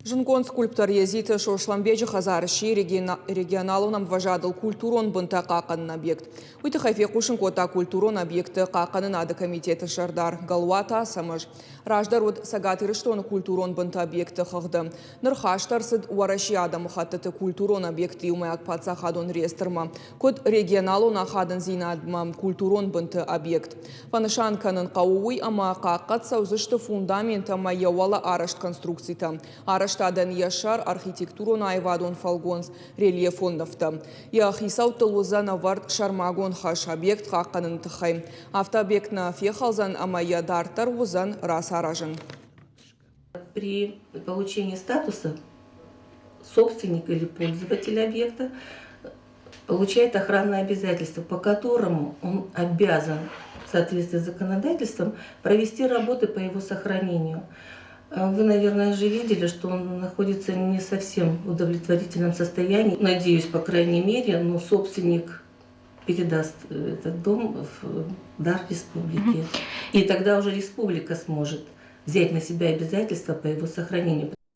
Жинкон скульптор езиты шошламбежи хазарши регионалунам вважадыл культурон бунта қақанын объект. Уйты хайфе кушын кота культурон объекты қақанын ады комитеті шардар галуата самыш. Раждаруд сагатырыштон культурон бунта объекты қағды. Нырхаштарсыд уараши адам хаттыты культурон объекты умаяк паца хадон реестрма. Код регионалун ахадын зинадма культурон бунта объект. Панышанканын қаууй ама қаққат саузышты фундамента майявала арашт конструкцита. Штадан яшар архитектуру найвадон фалгонс рельефон нафта. Я хисау тылузана вард шармагон хаш объект хаққанын тыхай. Автобъект на фехалзан амая дартар узан расаражен. При получении статуса собственник или пользователь объекта получает охранное обязательство, по которому он обязан в соответствии с законодательством провести работы по его сохранению. Вы, наверное, же видели, что он находится не совсем в удовлетворительном состоянии. Надеюсь, по крайней мере, но собственник передаст этот дом в дар республике. И тогда уже республика сможет взять на себя обязательства по его сохранению.